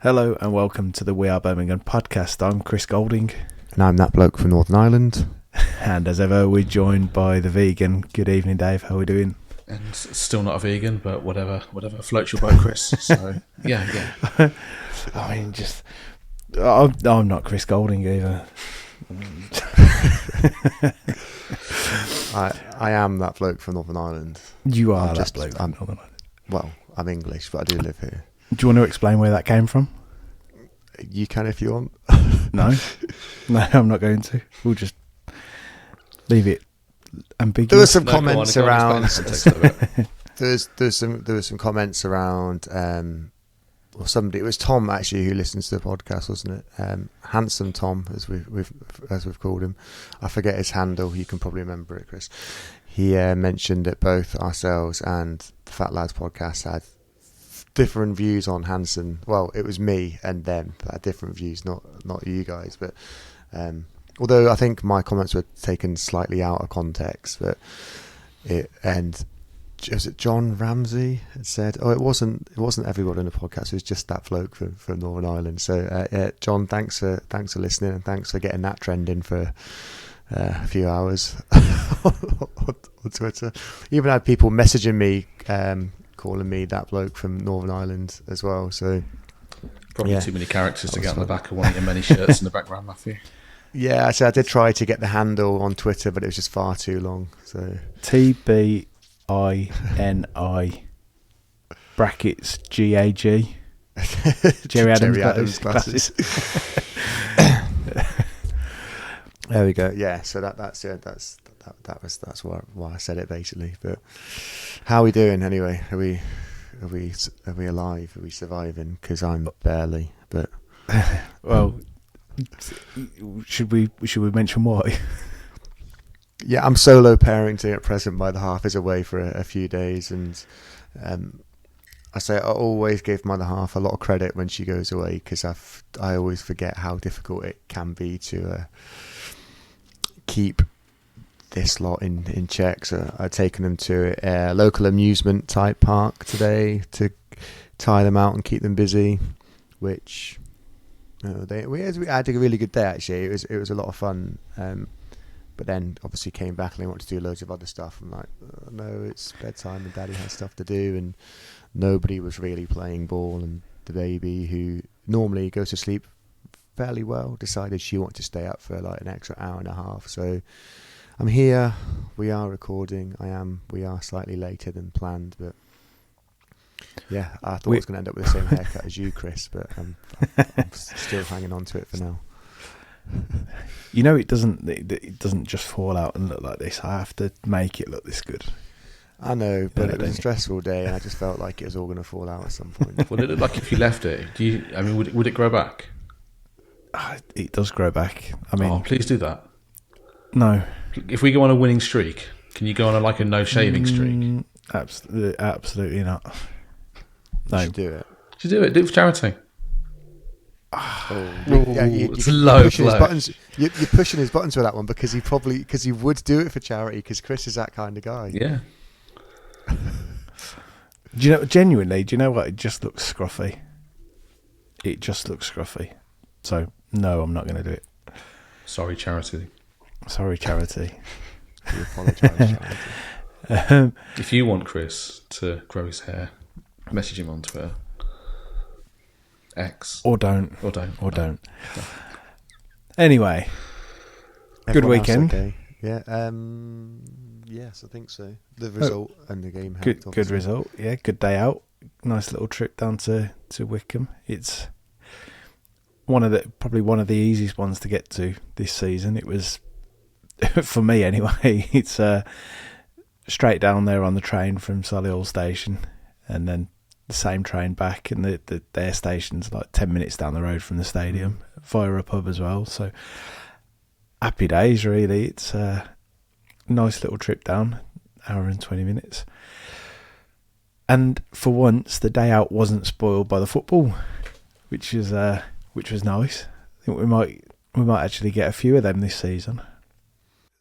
Hello and welcome to the We Are Birmingham podcast. I'm Chris Golding. And I'm that bloke from Northern Ireland. And as ever, we're joined by the vegan. Good evening, Dave. How are we doing? And still not a vegan, but whatever floats your boat, Chris. So, yeah. I mean, I'm not Chris Golding either. I am that bloke from Northern Ireland. You are that bloke from Northern Ireland. Well, I'm English, but I do live here. Do you want to explain where that came from? You can if you want. No, I'm not going to. We'll just leave it ambiguous. There were some comments around. There were some comments around. Or somebody. It was Tom actually who listens to the podcast, wasn't it? Handsome Tom, as we've called him. I forget his handle. You can probably remember it, Chris. He mentioned that both ourselves and the Fat Lads podcast had different views on Hansen. Well, it was me and them that had different views, not you guys. But although I think my comments were taken slightly out of context, but was it John Ramsey had said, "Oh, it wasn't everyone in the podcast. It was just that bloke from Northern Ireland." So, John, thanks for listening and thanks for getting that trending for a few hours on Twitter. Even had people messaging me, calling me that bloke from Northern Ireland as well. So probably too many characters to get on the back of one of your many shirts in the background, Matthew. Yeah, so I did try to get the handle on Twitter, but it was just far too long. So TBINI brackets GAG. Jerry Adams glasses. There we go. Yeah, so that's why I said it basically. But how are we doing anyway? Are we alive? Are we surviving? Because I'm barely. But well, should we mention why? Yeah, I'm solo parenting at present. My other half is away for a few days, and I always give my other half a lot of credit when she goes away because I always forget how difficult it can be to keep this lot in check. So I've taken them to a local amusement type park today to tire them out and keep them busy, which we had a really good day actually. It was a lot of fun. But then obviously came back and they wanted to do loads of other stuff. I'm like, oh, no, it's bedtime and Daddy has stuff to do. And nobody was really playing ball. And the baby, who normally goes to sleep fairly well, decided she wanted to stay up for like an extra hour and a half. So I'm here. We are recording. We are slightly later than planned. But yeah, I thought I was going to end up with the same haircut as you, Chris. But I'm still hanging on to it for now. You know, it doesn't just fall out and look like this. I have to make it look this good. I know, but it was a stressful day, and I just felt like it was all going to fall out at some point. Would it look like if you left it? Would it grow back? It does grow back. I mean, please do that. No. If we go on a winning streak, can you go on a no shaving streak? Absolutely not. No. You should do it. Do it for charity. You're pushing his buttons for that one because he would do it for charity because Chris is that kind of guy. Yeah. Genuinely, do you know what? It just looks scruffy. So no, I'm not going to do it. Sorry, charity. We apologise, charity. If you want Chris to grow his hair, message him on Twitter. X. Or don't. No. Anyway, good weekend. Okay. Yeah. Yes, I think so. The result and the game helped. Good result. Yeah, good day out. Nice little trip down to Wycombe. It's probably one of the easiest ones to get to this season. It was for me anyway. It's straight down there on the train from Solihull Station, and then the same train back, and their station's like 10 minutes down the road from the stadium via a pub as well. So happy days, really. It's a nice little trip down, hour and 20 minutes. And for once, the day out wasn't spoiled by the football, which was nice. I think we might actually get a few of them this season.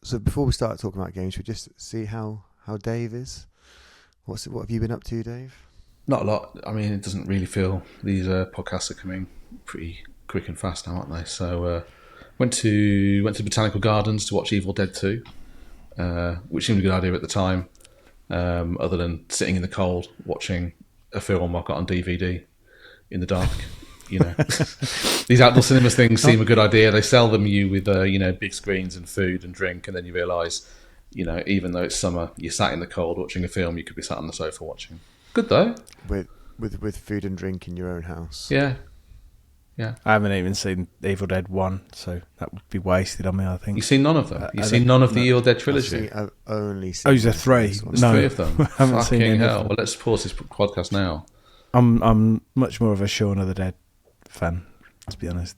So before we start talking about games, we just see how Dave is. What have you been up to, Dave? Not a lot. I mean, it doesn't really feel these podcasts are coming pretty quick and fast now, aren't they? So went to Botanical Gardens to watch Evil Dead 2, which seemed a good idea at the time. Other than sitting in the cold watching a film I've got on DVD in the dark. These outdoor cinemas things seem a good idea. They sell them you with big screens and food and drink, and then you realise, even though it's summer, you're sat in the cold watching a film. You could be sat on the sofa watching. Good though. With food and drink in your own house. Yeah. I haven't even seen Evil Dead 1, so that would be wasted on me, I think. You've seen none of them? You've seen none of the Evil Dead trilogy? I've only seen... Oh, is there 3? There's 3 of them. I haven't seen any hell. of them. Well, let's pause this podcast now. I'm much more of a Shaun of the Dead fan, to be honest.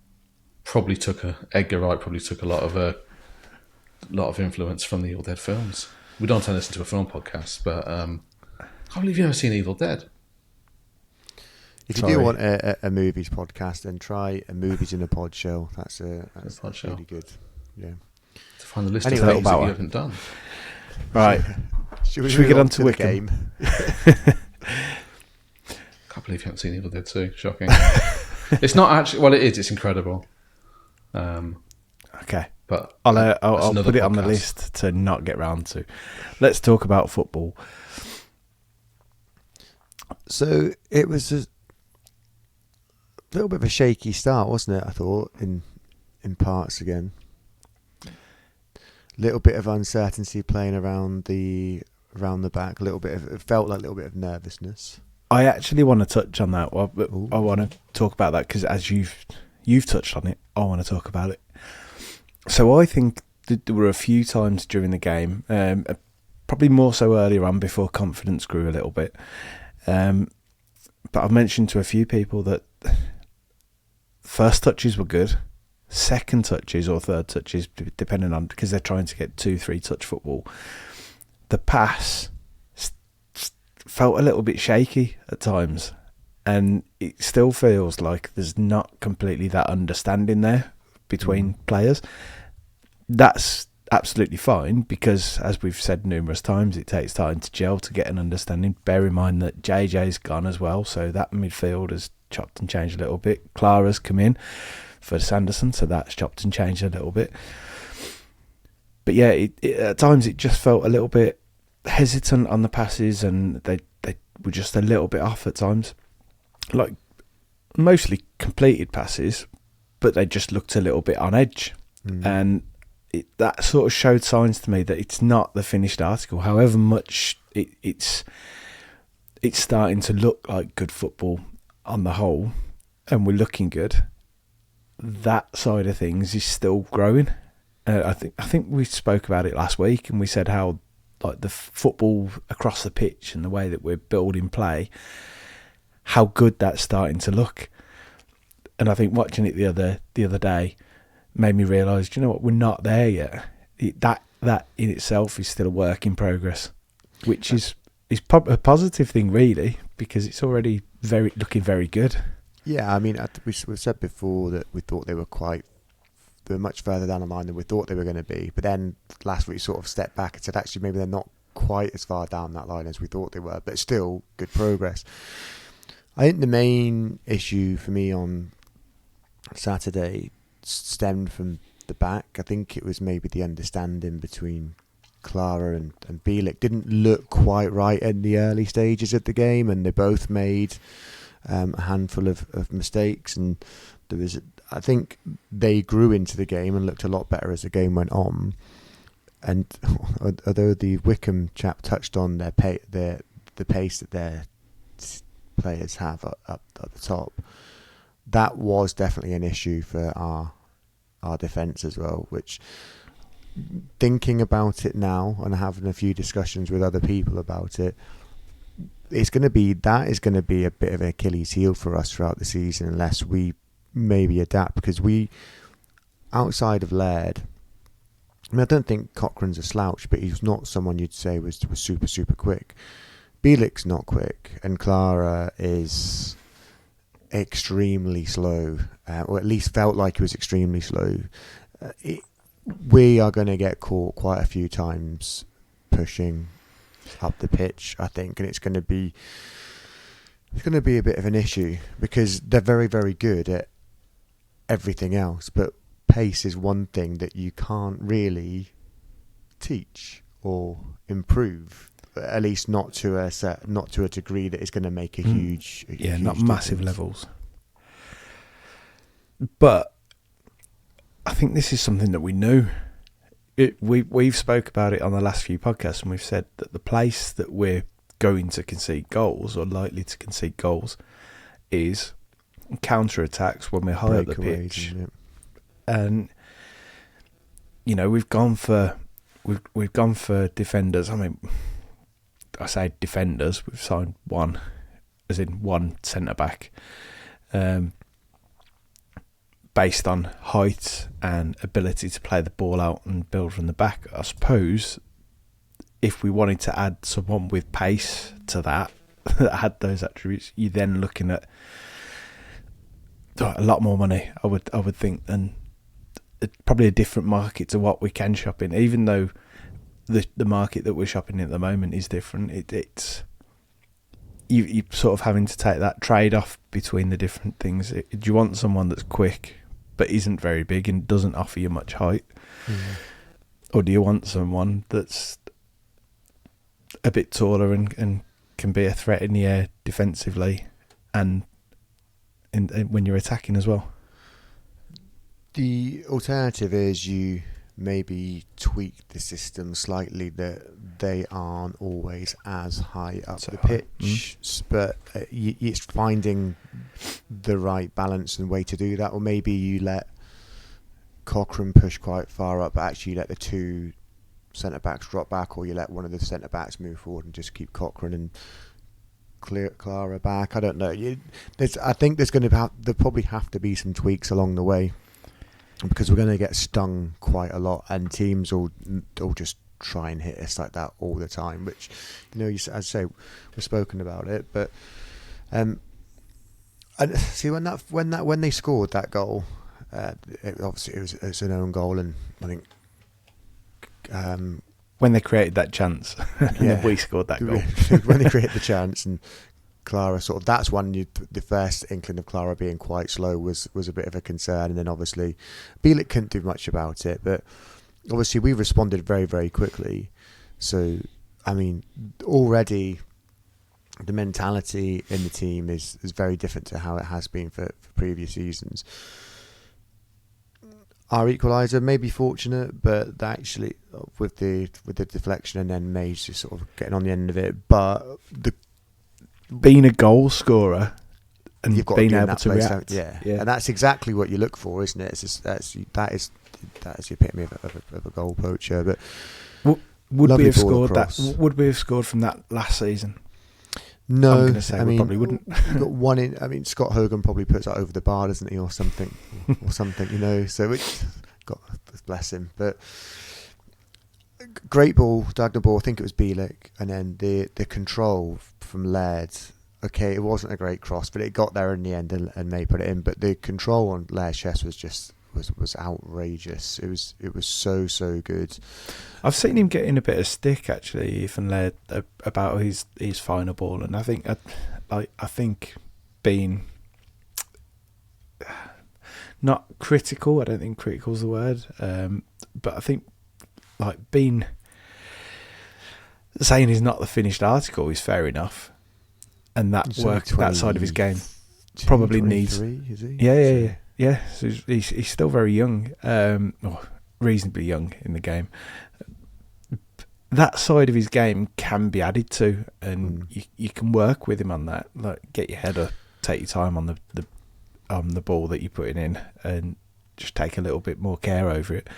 Edgar Wright probably took a lot of influence from the Evil Dead films. We don't turn this into a film podcast, but I can't believe you've never seen Evil Dead. If you do want a movies podcast, then try a Movies in a Pod show. That's really good. Yeah. To find the list Anyway, of things that you haven't done. Right. Should we get on to Wycombe? Can't believe you haven't seen Evil Dead 2. Shocking. It's not actually... Well, it is. It's incredible. Okay. But I'll put it on the list to not get round to. Let's talk about football. So it was a little bit of a shaky start, wasn't it? I thought in parts again. Little bit of uncertainty playing around the back. It felt like a little bit of nervousness. I actually want to touch on that. I want to talk about that because as you've touched on it, I want to talk about it. So I think there were a few times during the game, probably more so earlier on before confidence grew a little bit. But I've mentioned to a few people that first touches were good, second touches or third touches, depending on, because they're trying to get 2-3 touch football. The pass felt a little bit shaky at times, and it still feels like there's not completely that understanding there between players. That's absolutely fine because, as we've said numerous times, it takes time to gel to get an understanding. Bear in mind that JJ's gone as well, so that midfield has chopped and changed a little bit. Clara's come in for Sanderson, so that's chopped and changed a little bit. But yeah, at times it just felt a little bit hesitant on the passes, and they were just a little bit off at times. Like, mostly completed passes, but they just looked a little bit on edge. And that sort of showed signs to me that it's not the finished article. However much it's starting to look like good football on the whole, and we're looking good, that side of things is still growing. I think we spoke about it last week, and we said how like the football across the pitch and the way that we're building play, how good that's starting to look. And I think watching it the other day made me realise, do you know what, we're not there yet. That in itself is still a work in progress, which is a positive thing really, because it's already looking very good. Yeah, I mean, we've said before that we thought they were much further down the line than we thought they were going to be. But then last week sort of stepped back and said, actually, maybe they're not quite as far down that line as we thought they were, but still good progress. I think the main issue for me on Saturday stemmed from the back. I think it was maybe the understanding between Clara and Bielik didn't look quite right in the early stages of the game, and they both made a handful of mistakes, and I think they grew into the game and looked a lot better as the game went on. And although the Wycombe chap touched on the pace that their players have up at the top, that was definitely an issue for our defence as well, which, thinking about it now and having a few discussions with other people about it, that is going to be a bit of an Achilles heel for us throughout the season unless we maybe adapt, because we, outside of Laird, I mean, I don't think Cochrane's a slouch, but he's not someone you'd say was super, super quick. Bielik's not quick, and Clara is extremely slow, or at least felt like he was extremely slow. We are going to get caught quite a few times pushing up the pitch, I think, and it's going to be a bit of an issue because they're very, very good at everything else. But pace is one thing that you can't really teach or improve, at least not to a degree that is going to make a huge not huge massive difference. levels. But I think this is something that we knew. We've spoke about it on the last few podcasts, and we've said that the place that we're going to concede goals, or likely to concede goals, is counter attacks when we're high up the pitch. And we've gone for defenders. I mean, I say defenders. We've signed one, as in one centre back, based on height and ability to play the ball out and build from the back. I suppose if we wanted to add someone with pace to that had those attributes, you're then looking at a lot more money. I would think, and probably a different market to what we can shop in, even though the market that we're shopping in at the moment is different. It's you sort of having to take that trade off between the different things. Do you want someone that's quick but isn't very big and doesn't offer you much height, or do you want someone that's a bit taller and can be a threat in the air defensively and when you're attacking as well? The alternative is you maybe tweak the system slightly, that they aren't always as high up the pitch, but it's finding the right balance and way to do that. Or maybe you let Cochrane push quite far up, but actually let the two centre backs drop back, or you let one of the centre backs move forward and just keep Cochrane and Clara back. I don't know. I think there'll probably have to be some tweaks along the way, because we're going to get stung quite a lot, and teams will just try and hit us like that all the time. Which, as I say, we've spoken about it, but and see when they scored that goal, obviously it was an own goal, and I think when they created that chance, and then we scored that goal. When they created the chance, and Clara that's when the first inkling of Clara being quite slow was a bit of a concern, and then obviously Bielik couldn't do much about it, but obviously we responded very, very quickly. So I mean, already the mentality in the team is very different to how it has been for previous seasons. Our equaliser may be fortunate, but actually with the deflection, and then May's just sort of getting on the end of it. But being a goal scorer and you've got being to be in able that to place, react, yeah, and that's exactly what you look for, isn't it? It's just, that is the epitome of a goal poacher. But would we have scored across. Would we have scored from that last season? No, I'm going to say we probably wouldn't. You've got one in. I mean, Scott Hogan probably puts that over the bar, doesn't he, or something, So God bless him. But great ball, diagonal ball. I think it was Bielik, and then the control from Laird. Okay, it wasn't a great cross, but it got there in the end, and May put it in. But the control on Laird's chest was outrageous. It was so good. I've seen him getting a bit of stick actually, Ethan Laird, about his final ball, and I think being not critical. I don't think critical is the word, but I think being saying he's not the finished article is fair enough, and that work, that side of his game probably needs. Is he? Yeah. Yeah, so he's still very young, or reasonably young in the game. That side of his game can be added to, and you can work with him on that. Like, get your header, take your time on the ball that you're putting in, and just take a little bit more care over it.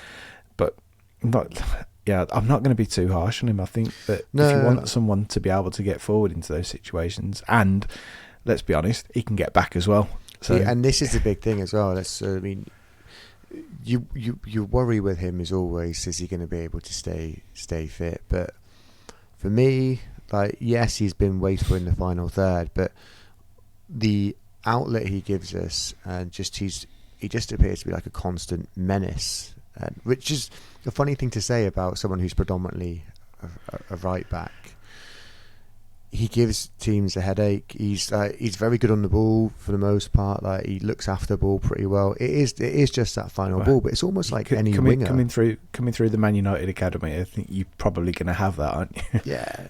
But I'm not going to be too harsh on him. I think that if you want someone to be able to get forward into those situations, and let's be honest, he can get back as well. So, yeah, and this is the big thing as well. You worry with him as always. Is he going to be able to stay fit? But for me, yes, he's been wasteful in the final third, but the outlet he gives us, and he just appears to be like a constant menace, which is a funny thing to say about someone who's predominantly a right back. he gives teams a headache. He's very good on the ball for the most part. Like, he looks after the ball pretty well. It is just that final ball, but it's almost like any winger coming through the Man United academy. I think you're probably going to have that, aren't you? Yeah.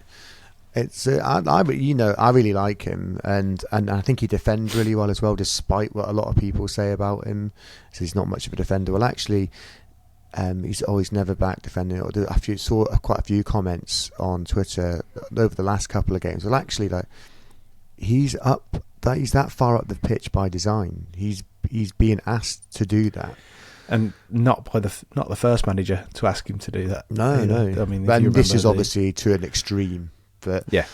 It's I really like him, and I think he defends really well as well, despite what a lot of people say about him. So he's not much of a defender. Well, actually, he's always never back defending. I saw quite a few comments on Twitter over the last couple of games. Well, actually, like, he's that far up the pitch by design. He's being asked to do that. And not the first manager to ask him to do that. No. I mean, and this is obviously to an extreme. But yeah,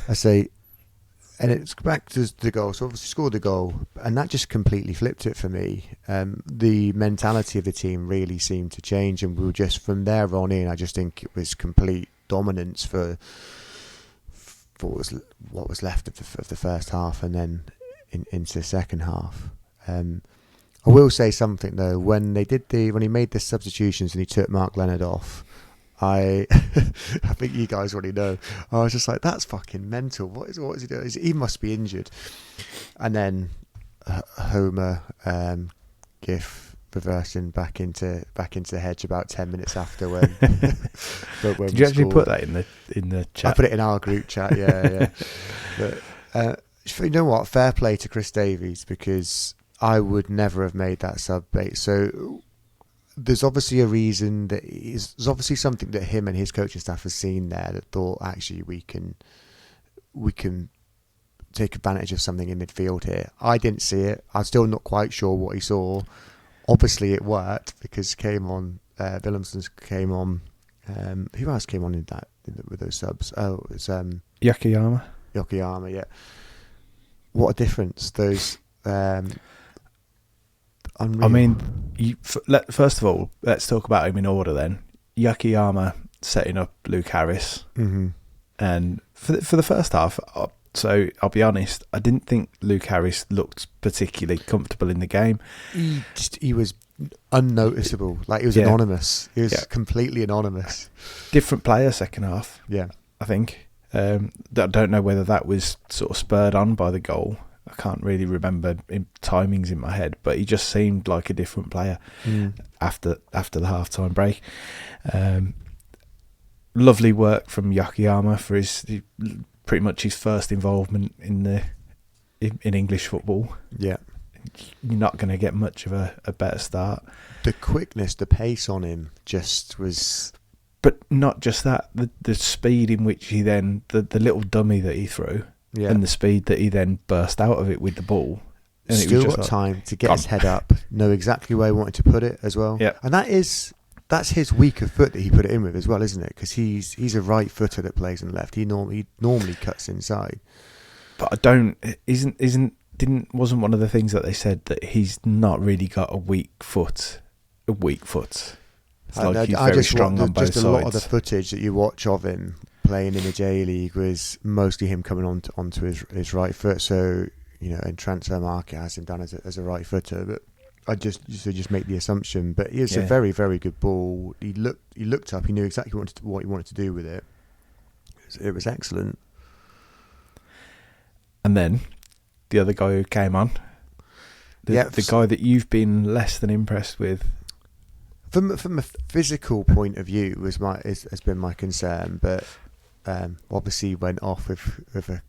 I say, and it's back to the goal. So obviously scored the goal, and that just completely flipped it for me. The mentality of the team really seemed to change, and we were just from there on in. I just think it was complete dominance for what was left of the first half, and then into the second half. I will say something though. When he made the substitutions and he took Mark Leonard off, I think you guys already know. I was just like, that's fucking mental. What is he doing? He must be injured. And then Homer gif reversing back into the hedge about 10 minutes after when. Did you actually put that in the chat? I put it in our group chat. Yeah. But you know what? Fair play to Chris Davies, because I would never have made that sub bait. So there's obviously a reason there's obviously something that him and his coaching staff has seen there that thought, actually, we can take advantage of something in midfield here. I didn't see it. I'm still not quite sure what he saw. Obviously it worked, because Willemsens came on. Who else came on with those subs? Oh, it was Yokoyama, yeah. What a difference those. Unreal. I mean, first of all, let's talk about him in order then. Yokoyama setting up Luke Harris. Mm-hmm. And for the first half, so I'll be honest, I didn't think Luke Harris looked particularly comfortable in the game. He was unnoticeable. Like, he was anonymous. He was completely anonymous. Different player second half. Yeah. I think. I don't know whether that was sort of spurred on by the goal. I can't really remember timings in my head, but he just seemed like a different player after the half-time break. Lovely work from Yokoyama for pretty much his first involvement in English football. Yeah, you're not going to get much of a better start. The quickness, the pace on him just was. But not just that, the speed in which he then the little dummy that he threw. Yeah. And the speed that he then burst out of it with the ball. And still got time to get his head up, know exactly where he wanted to put it as well. Yeah. And that's his weaker foot that he put it in with as well, isn't it? Because he's a right footer that plays on the left. He normally cuts inside. But wasn't one of the things that they said that he's not really got a weak foot. It's like he's very strong on both sides. Just a lot of the footage that you watch of him playing in the J League was mostly him coming onto his right foot. So, in transfer market has him down as a right footer. But I just make the assumption. But it was a very, very good ball. He looked up. He knew exactly what he wanted to do with it. It was excellent. And then the other guy who came on, the guy that you've been less than impressed with. From a physical point of view, has been my concern, but obviously went off with a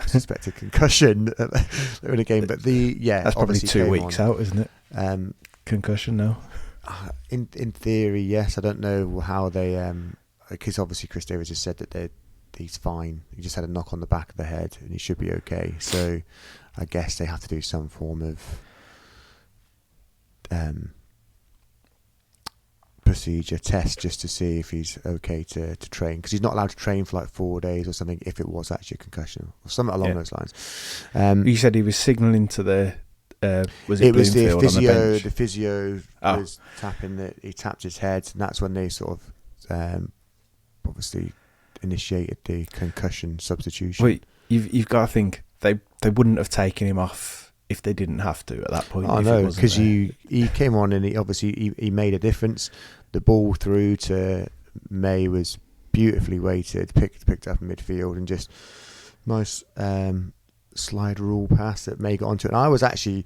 suspected concussion in a game. But that's probably 2 weeks out, isn't it? Concussion now. In theory, yes. I don't know how they because obviously Chris Davies has said that he's fine. He just had a knock on the back of the head and he should be okay. So I guess they have to do some form of procedure test just to see if he's okay to train, because he's not allowed to train for like 4 days or something if it was actually a concussion or something along those lines. You said he was signalling to the was it was the physio. The physio was tapping that. He tapped his head, and that's when they sort of obviously initiated the concussion substitution. Well, you've got to think they wouldn't have taken him off if they didn't have to at that point. I know, because he came on and he made a difference. The ball through to May was beautifully weighted, picked up in midfield, and just nice slide rule pass that May got onto it. And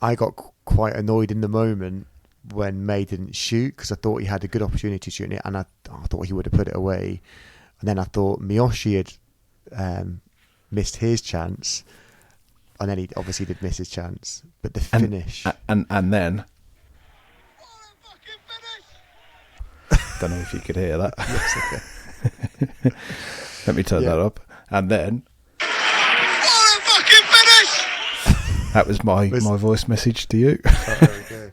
I got quite annoyed in the moment when May didn't shoot, because I thought he had a good opportunity to shoot it, and I thought he would have put it away. And then I thought Miyoshi had missed his chance, and then he obviously did miss his chance. But the finish, and then don't know if you could hear that. Yes, okay. Let me turn that up. And then What a fucking finish! that was my voice message to you. Oh, there we go.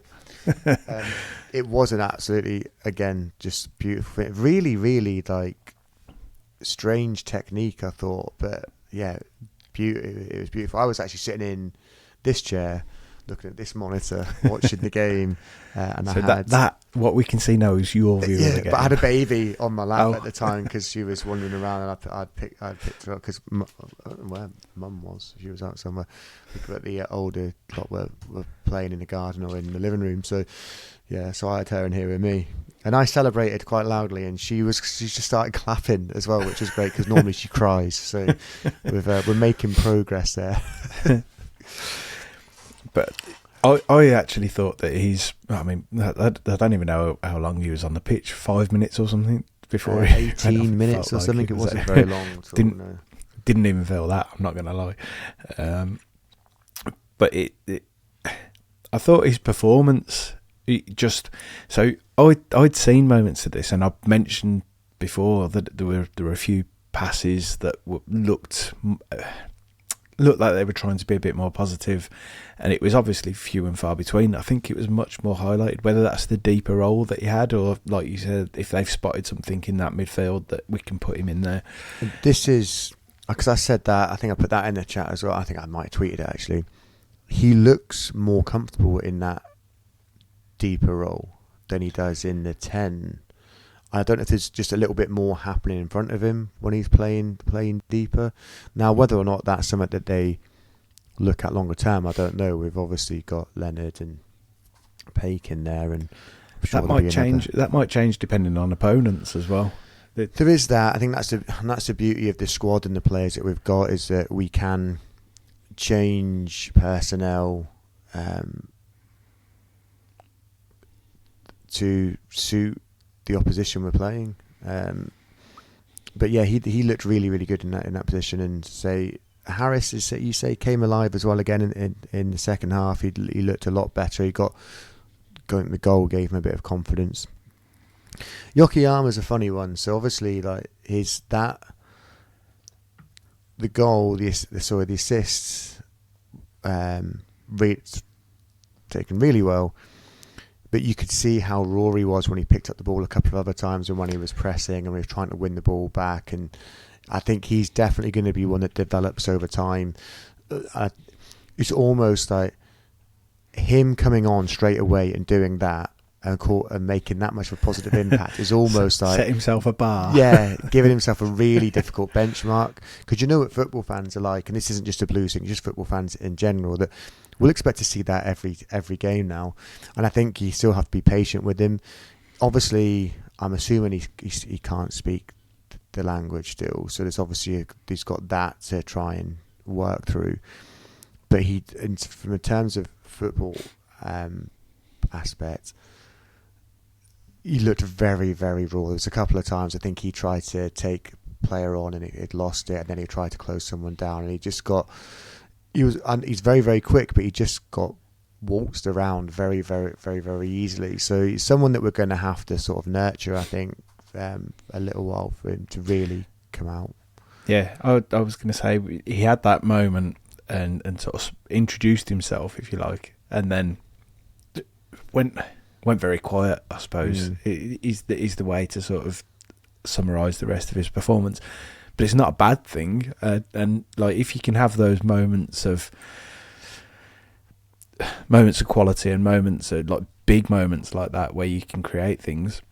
It was an absolutely, again, just beautiful. Really, really like strange technique, I thought, but yeah, it was beautiful. I was actually sitting in this chair, looking at this monitor, watching the game, and So I had that what we can see now is your view of the game. but I had a baby on my lap at the time because she was wandering around, and I'd picked her up because where Mum was, she was out somewhere. But the older lot were playing in the garden or in the living room, so yeah, so I had her in here with me, and I celebrated quite loudly, and she just started clapping as well, which is great because normally she cries. So we're making progress there. But I actually thought that I don't even know how long he was on the pitch, 5 minutes or something before 18 minutes or something. It wasn't very long. Didn't even feel that, I'm not going to lie. But I thought his performance, I'd seen moments of this, and I've mentioned before that there were a few passes that looked like they were trying to be a bit more positive, and it was obviously few and far between. I think it was much more highlighted, whether that's the deeper role that he had, or like you said, if they've spotted something in that midfield that we can put him in there. This is, because I said that, I think I put that in the chat as well. I think I might have tweeted it actually. He looks more comfortable in that deeper role than he does in the 10. I don't know if there's just a little bit more happening in front of him when he's playing deeper. Now, whether or not that's something that they look at longer term, I don't know. We've obviously got Leonard and Paik in there, and I'm sure that might change. That might change depending on opponents as well. There is that. I think that's the beauty of the squad and the players that we've got, is that we can change personnel to suit the opposition we're playing, but yeah, he looked really, really good in that position. And say Harris came alive as well again in the second half. He looked a lot better. He got going. The goal gave him a bit of confidence. Yokoyama's a funny one. So obviously, like the goal, the assists, taken really well. But you could see how Rory was when he picked up the ball a couple of other times, and when he was pressing and he was trying to win the ball back. And I think he's definitely going to be one that develops over time. It's almost like him coming on straight away and doing that and making that much of a positive impact is almost like... Set himself a bar. Yeah, giving himself a really difficult benchmark. Because you know what football fans are like, and this isn't just a Blues thing, just football fans in general, that we'll expect to see that every game now. And I think you still have to be patient with him. Obviously, I'm assuming he can't speak the language still, so there's obviously he's got that to try and work through. But in terms of football aspect, he looked very, very raw. There was a couple of times I think he tried to take a player on and it lost it, and then he tried to close someone down, and he's very, very quick, but he just got waltzed around very, very, very, very easily. So he's someone that we're going to have to sort of nurture, I think, a little while for him to really come out. Yeah, I was going to say he had that moment and sort of introduced himself, if you like, and then went very quiet, I suppose. Is the way to sort of summarise the rest of his performance. But it's not a bad thing, and like if you can have those moments of quality and moments of like big moments like that where you can create things,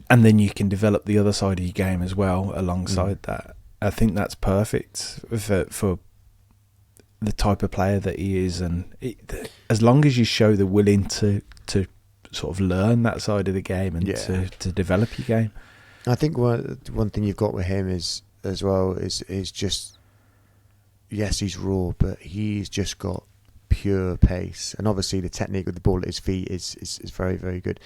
and then you can develop the other side of your game as well alongside that. I think that's perfect for the type of player that he is, and as long as you show the willing to sort of learn that side of the game and to develop your game. I think one thing you've got with him is as well is just, yes, he's raw, but he's just got pure pace, and obviously the technique with the ball at his feet is very, very good.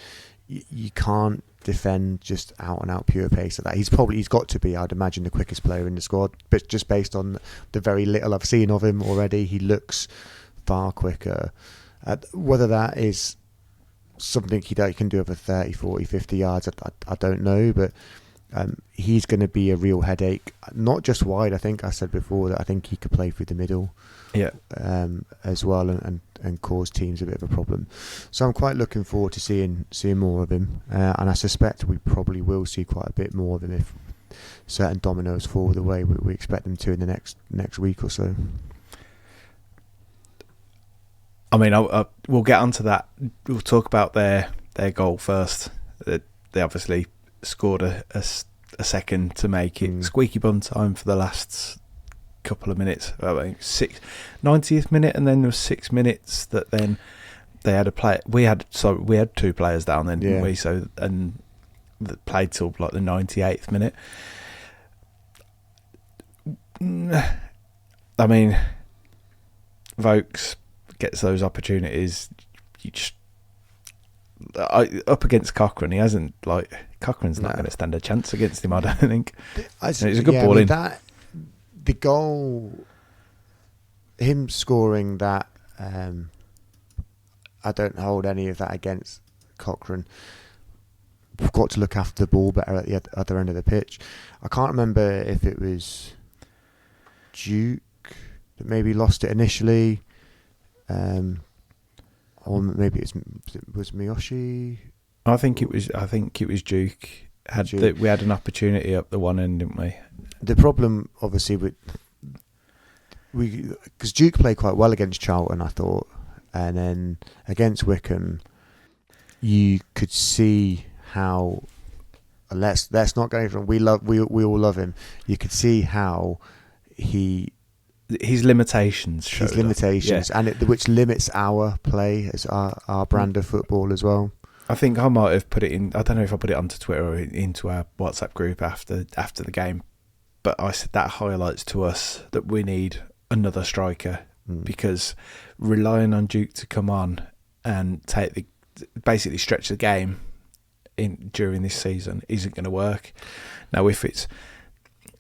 You can't defend just out and out pure pace like that. He's got to be, I'd imagine, the quickest player in the squad, but just based on the very little I've seen of him already, he looks far quicker. Whether that is something he can do over 30, 40, 50 yards, I don't know, but he's going to be a real headache, not just wide. I think I said before that I think he could play through the middle, as well, and cause teams a bit of a problem. So I'm quite looking forward to seeing more of him, and I suspect we probably will see quite a bit more of him if certain dominoes fall the way we expect them to in the next week or so. I mean, we'll get onto that. We'll talk about their goal first. They obviously scored a second to make it squeaky bum time for the last couple of minutes. I think 90th minute, and then there was 6 minutes that then they had a play. We had 2 players down then, didn't we? So, and that played till like the 98th minute. I mean, Vokes gets those opportunities. You just up against Cochrane, he hasn't, like, Cochrane's not going to stand a chance against him, I don't think. It's a good ball in. The goal, him scoring that, I don't hold any of that against Cochrane. We've got to look after the ball better at the other end of the pitch. I can't remember if it was Duke that maybe lost it initially, or maybe it was Miyoshi. I think it was Duke. We had an opportunity up the one end, didn't we? The problem, obviously, because Duke played quite well against Charlton, I thought, and then against Wycombe, you could see how. Let's not go from we all love him. You could see how his limitations showed his limitations, and which limits our play as our brand of football as well. I think I might have put it in. I don't know if I put it onto Twitter or into our WhatsApp group after the game, but I said that highlights to us that we need another striker, because relying on Duke to come on and basically stretch the game during this season isn't going to work. Now, if it's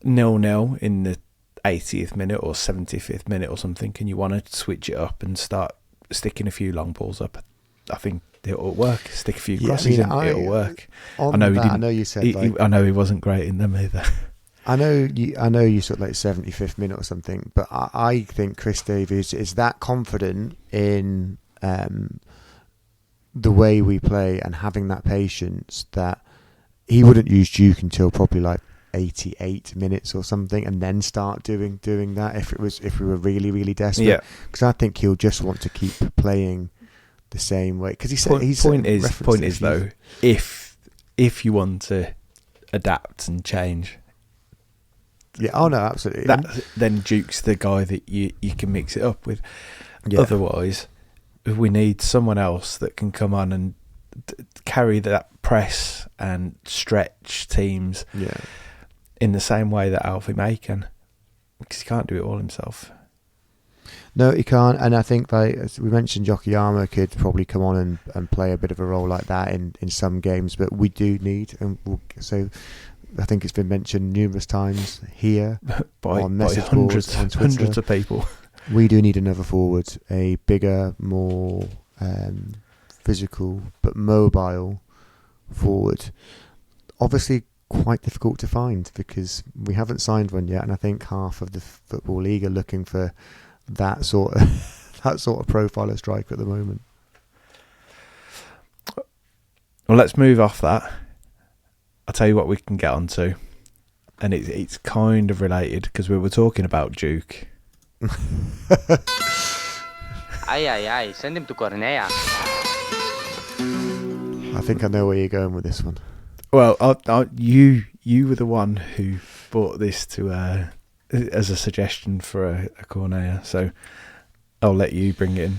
0-0 in the 80th minute or 75th minute or something, and you want to switch it up and start sticking a few long balls up, I think it'll work. Stick a few crosses in, it'll work. I know you said I know he wasn't great in them either. I know you sort of like 75th minute or something, but I think Chris Davies is that confident in the way we play and having that patience that he wouldn't use Duke until probably like 88 minutes or something, and then start doing that if we were really, really desperate. Because I think he'll just want to keep playing the same way. Because point is though, if you want to adapt and change, absolutely. Then Duke's the guy that you can mix it up with. Otherwise, we need someone else that can come on and carry that press and stretch teams in the same way that Alfie May can, because he can't do it all himself. No, he can't. And I think, like as we mentioned, Yokoyama could probably come on and play a bit of a role like that in some games, but we do need, and so I think it's been mentioned numerous times here by hundreds of people. We do need another forward, a bigger, more physical but mobile forward. Obviously quite difficult to find because we haven't signed one yet, and I think half of the Football League are looking for that sort of profile of striker at the moment. Well, let's move off that. I'll tell you what we can get onto, and it's kind of related because we were talking about Duke. Ay, send him to Cornella. I think I know where you're going with this one. Well, you were the one who brought this to as a suggestion for a Cornella, so I'll let you bring it in.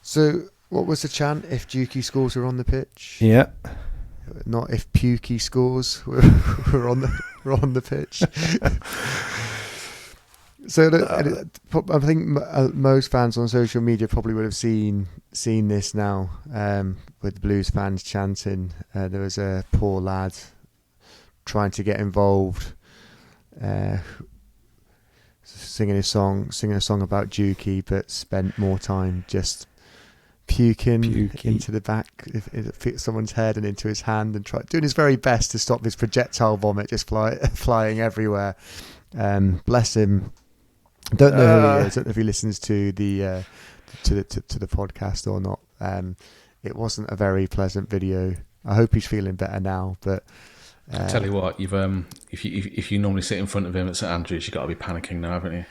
So, what was the chant? If Dukey scores were on the pitch? Yeah. Not if Pukey scores were on were on the pitch. So I think most fans on social media probably would have seen this now, with the Blues fans chanting. There was a poor lad trying to get involved, singing a song about Dukey, but spent more time just puking into the back of someone's head and into his hand, and doing his very best to stop his projectile vomit just flying everywhere. Bless him. I don't know who he is. I don't know if he listens to the to the podcast or not. It wasn't a very pleasant video. I hope he's feeling better now. But I tell you what, you've if you normally sit in front of him at St Andrews, you've got to be panicking now, haven't you?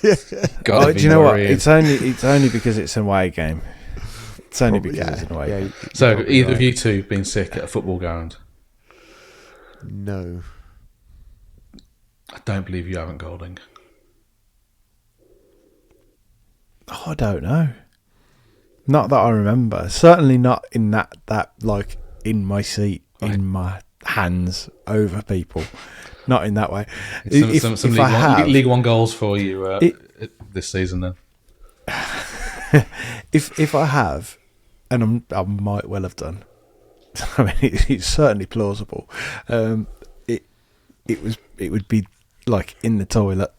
Do you know what? It's only because it's an away game. It's only because it's an away game. So either of you two been sick at a football ground? No. I don't believe you haven't, Golding. Oh, I don't know. Not that I remember. Certainly not in that like in my seat, in my hands over people. Not in that way. Some League One goals for you this season then. If I have, and I might well have done. I mean, it's certainly plausible. It would be like in the toilet.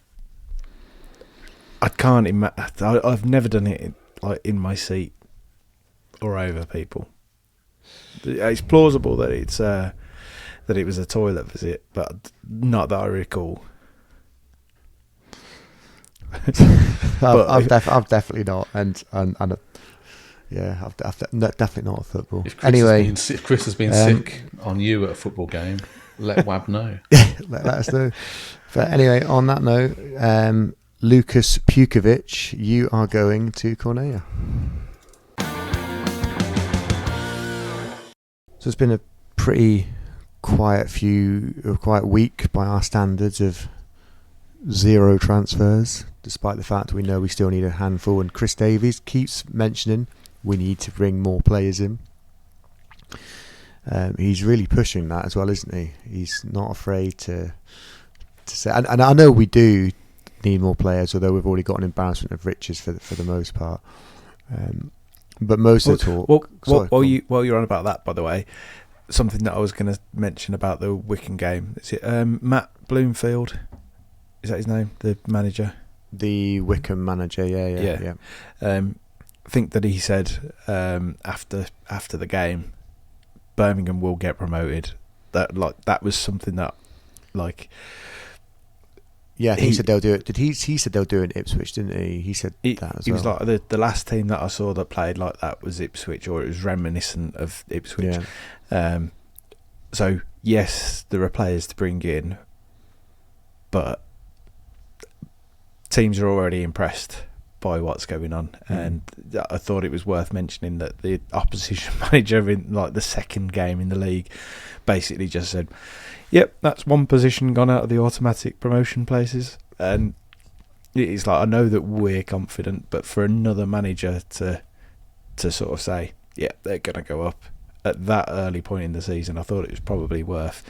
I can't imagine. I've never done it like in my seat or over people. It's plausible that it was a toilet visit, but not that I recall. I've definitely not, and yeah, I've definitely not a football. If Chris has been sick on you at a football game, let Wab know. let us know. But anyway, on that note, Lucas Pukiewicz, you are going to Cornella. So it's been a pretty quiet week by our standards of 0 transfers, despite the fact we know we still need a handful. And Chris Davies keeps mentioning we need to bring more players in. He's really pushing that as well, isn't he? He's not afraid to say, and I know we do need more players, although we've already got an embarrassment of riches for the most part. But most of the talk. While you're on about that, by the way, something that I was going to mention about the Wycombe game. Is it Matt Bloomfield? Is that his name? The manager? The Wycombe manager, yeah. I think that he said after the game, Birmingham will get promoted. That was something that yeah, he said they'll do it. He said they'll do it in Ipswich, didn't he? He said that as well. He was like the last team that I saw that played like that was Ipswich, or it was reminiscent of Ipswich. Yeah. So yes, there are players to bring in, but teams are already impressed by what's going on, and I thought it was worth mentioning that the opposition manager in like the second game in the league basically just said, "Yep, that's one position gone out of the automatic promotion places." And it's like, I know that we're confident, but for another manager to sort of say, "Yeah, they're going to go up," at that early point in the season, I thought it was probably worth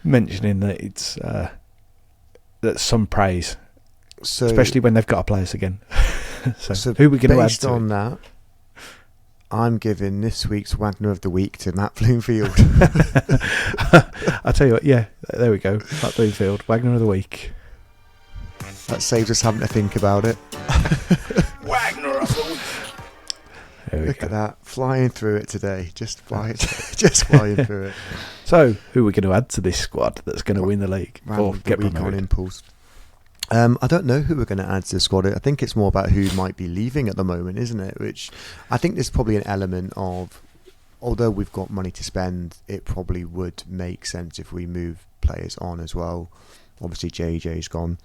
mentioning that it's that some praise. So, especially when they've got to play us again. so who are we going to add to? Based on that, I'm giving this week's Wagner of the Week to Matt Bloomfield. I'll tell you what, yeah, there we go. Matt Bloomfield, Wagner of the Week. That saves us having to think about it. Wagner of the Week. Look at that, flying through it today. Just flying through it. So, who are we going to add to this squad that's going to win the league or get promoted on impulse? I don't know who we're going to add to the squad. I think it's more about who might be leaving at the moment, isn't it? Which I think there's probably an element of, although we've got money to spend, it probably would make sense if we move players on as well. Obviously, JJ's gone.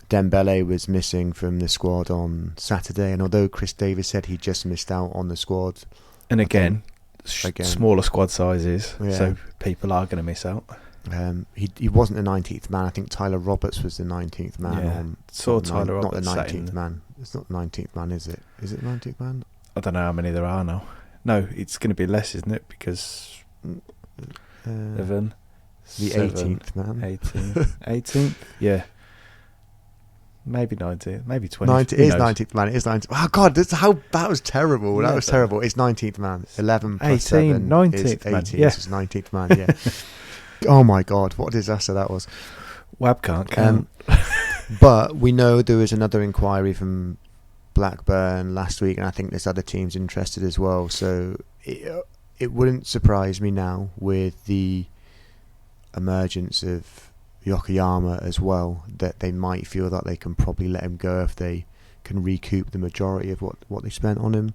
Dembele was missing from the squad on Saturday, and although Chris Davies said he just missed out on the squad, and again, smaller squad sizes, so people are going to miss out. He wasn't the 19th man. I think Tyler Roberts was the 19th man. Tyler Roberts. Not the 19th man. It's not the 19th man, is it? Is it the 19th man? I don't know how many there are now. No, it's going to be less, isn't it? Because The 18th man. 18th, yeah. Maybe 19th, maybe 20th. 19th man. It is 19th. Oh God, that was terrible. Yeah, that was terrible. It's 19th man. 11 plus 18, 7 19th is 18. man. So Yeah. it's 19th man. Yeah. Oh my God, what a disaster that was. Wab can't count. But we know there was another inquiry from Blackburn last week, and I think there's other teams interested as well. So it wouldn't surprise me now with the emergence of Yokoyama as well, that they might feel that they can probably let him go if they can recoup the majority of what they spent on him.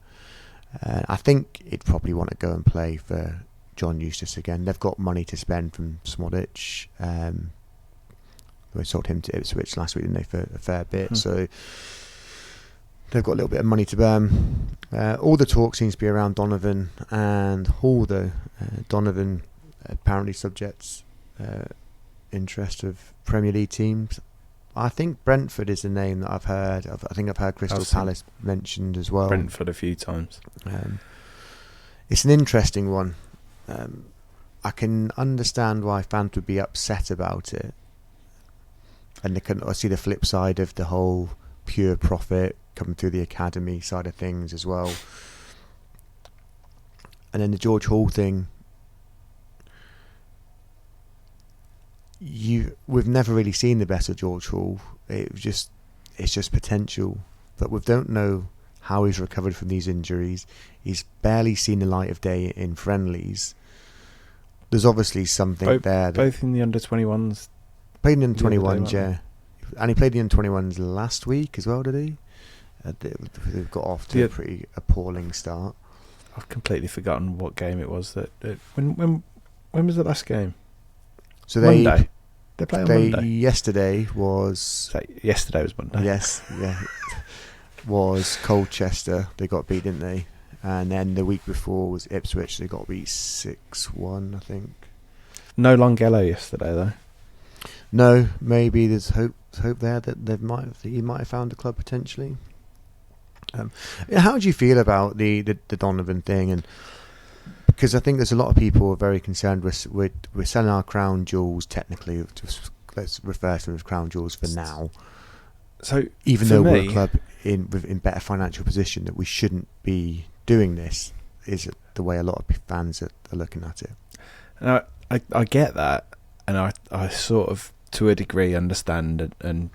I think he'd probably want to go and play for John Eustace again. They've got money to spend from Smodic. They sold him to Ipswich last week, didn't they, for a fair bit. So they've got a little bit of money to burn. All the talk seems to be around Donovan and Hall, though. Donovan apparently subjects interest of Premier League teams. I think Brentford is the name that I've heard. I think I've heard Crystal Palace mentioned as well. Brentford a few times. It's an interesting one. I can understand why fans would be upset about it. And they can see the flip side of the whole pure profit coming through the academy side of things as well. And then the George Hall thing. We've never really seen the best of George Hall. It's just potential, but we don't know how he's recovered from these injuries. He's barely seen the light of day in friendlies. There's obviously something there. Both in the under-21s. Played in the under-21s, yeah. And he played in the under-21s last week as well, did he? They've got off to a pretty appalling start. I've completely forgotten what game it was. When was the last game? So Monday. They play on Monday. Yesterday was Monday. Yes, yeah. Was Colchester. They got beat, didn't they? And then the week before was Ipswich. They got beat 6-1, I think. No Longello yesterday, though. No, maybe there's hope there that he might have found a club potentially. How do you feel about the Donovan thing? And because I think there's a lot of people who are very concerned we're selling our crown jewels technically. Let's refer to them as crown jewels for now. So even though we're a club in better financial position, that we shouldn't be doing this is the way a lot of fans are looking at it. And I get that, and I sort of to a degree understand, and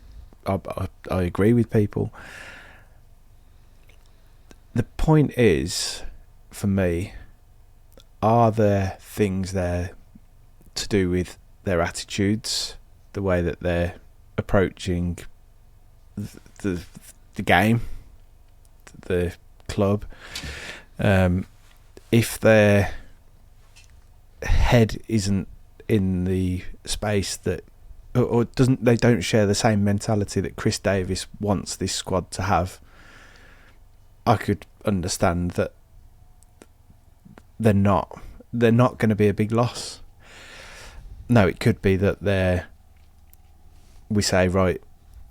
I agree with people. The point is, for me, are there things there to do with their attitudes, the way that they're approaching the game, the club? If their head isn't in the space that, or they don't share the same mentality that Chris Davis wants this squad to have, I could understand that they're not going to be a big loss. No, it could be that we say, right,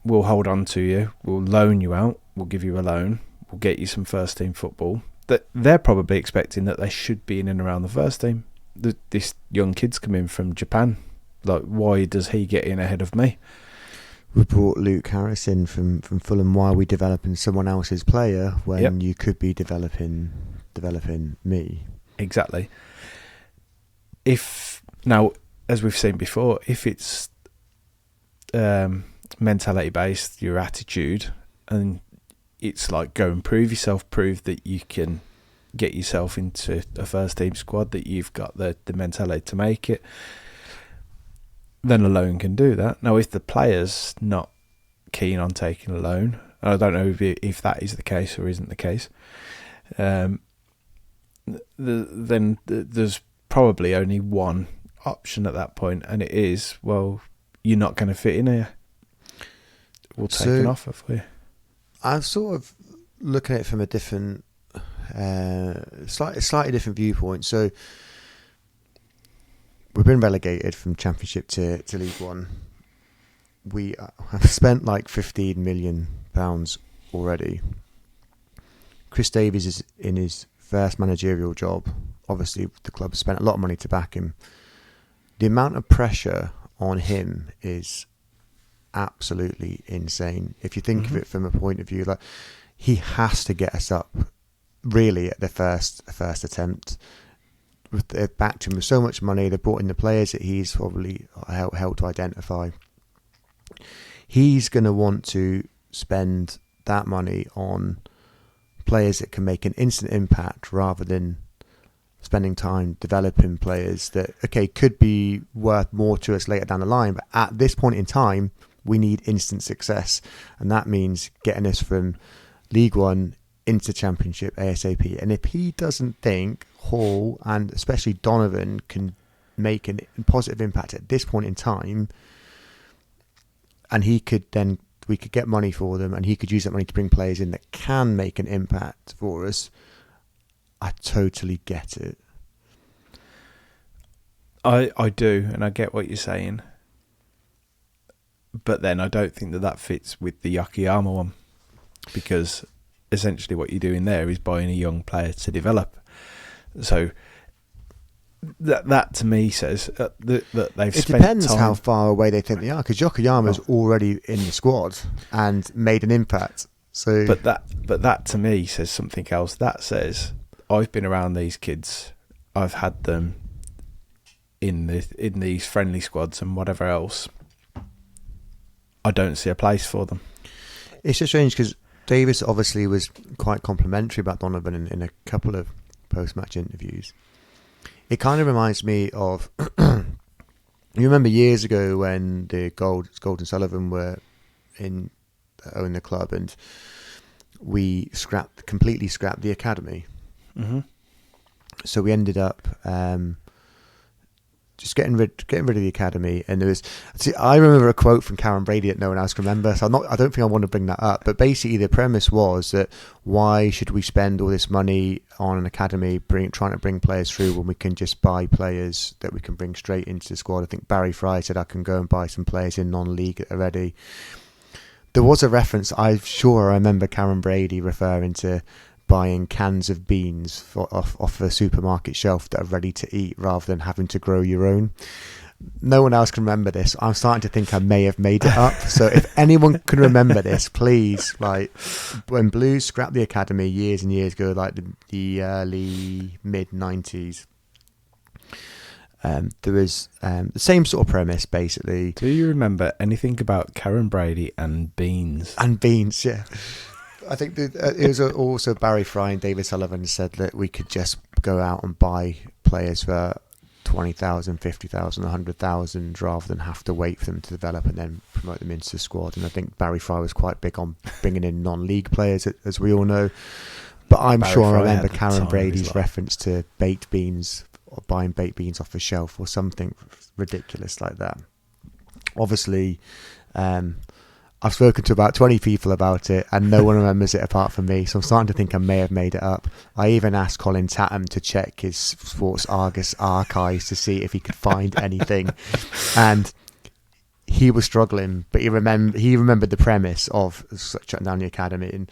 we'll hold on to you, we'll loan you out, we'll give you a loan, we'll get you some first team football. That they're probably expecting that they should be in and around the first team. This young kid's come in from Japan. Like, why does he get in ahead of me? We brought Luke Harris in from Fulham. Why are we developing someone else's player when you could be developing me? Exactly. If now, as we've seen before, if it's mentality based, your attitude, and it's like go and prove yourself, prove that you can get yourself into a first team squad, that you've got the mentality to make it, then a loan can do that. Now, if the player's not keen on taking a loan, I don't know if that is the case or isn't the case, then there's probably only one option at that point, and it is, well, you're not going to fit in here. We'll take an offer for you. I'm sort of looking at it from a different, slightly different viewpoint. So we've been relegated from Championship to League One. We have spent like £15 million already. Chris Davies is in his first managerial job. Obviously, the club spent a lot of money to back him. the amount of pressure on him is absolutely insane. If you think of it from a point of view, like, he has to get us up really at the first attempt. They've backed him with so much money. They brought in the players that he's probably helped to identify. He's going to want to spend that money on players that can make an instant impact rather than spending time developing players that, okay, could be worth more to us later down the line. But at this point in time, we need instant success. And that means getting us from League One into Championship ASAP. And if he doesn't think Hall and especially Donovan can make a positive impact at this point in time, and we could get money for them, and he could use that money to bring players in that can make an impact for us, I totally get it. I do, and I get what you're saying. But then I don't think that fits with the Yokoyama one, because essentially what you're doing there is buying a young player to develop. So that to me says that they've spent time. It depends how far away they think they are, because Yokoyama's already in the squad and made an impact. So, but that to me says something else. That says I've been around these kids. I've had them in these friendly squads and whatever else. I don't see a place for them. It's just strange because Davis obviously was quite complimentary about Donovan in a couple of post-match interviews. It kind of reminds me of, you remember years ago when the Gold and Sullivan were own the club, and we completely scrapped the academy. Mm-hmm. So we ended up just getting rid of the academy, and there was. I remember a quote from Karen Brady that no one else can remember, so I don't think I want to bring that up. But basically, the premise was that why should we spend all this money on an academy, trying to bring players through, when we can just buy players that we can bring straight into the squad? I think Barry Fry said I can go and buy some players in non-league that are ready. There was a reference. I'm sure I remember Karen Brady referring to buying cans of beans off a supermarket shelf that are ready to eat rather than having to grow your own. No one else can remember this. I'm starting to think I may have made it up. So if anyone can remember this, please, like, when Blues scrapped the academy years and years ago, like the early mid-90s, there was the same sort of premise, basically. Do you remember anything about Karen Brady and beans? And beans, yeah. I think it was also Barry Fry and David Sullivan said that we could just go out and buy players for 20,000, 50,000, 100,000 rather than have to wait for them to develop and then promote them into the squad. And I think Barry Fry was quite big on bringing in non-league players, as we all know. But I'm sure I remember Karen Brady's reference to baked beans, or buying baked beans off a shelf or something ridiculous like that. Obviously, I've spoken to about 20 people about it and no one remembers it apart from me, so I'm starting to think I may have made it up. I even asked Colin Tatham to check his Sports Argus archives to see if he could find anything, and he was struggling, but he remembered the premise of shutting down the academy and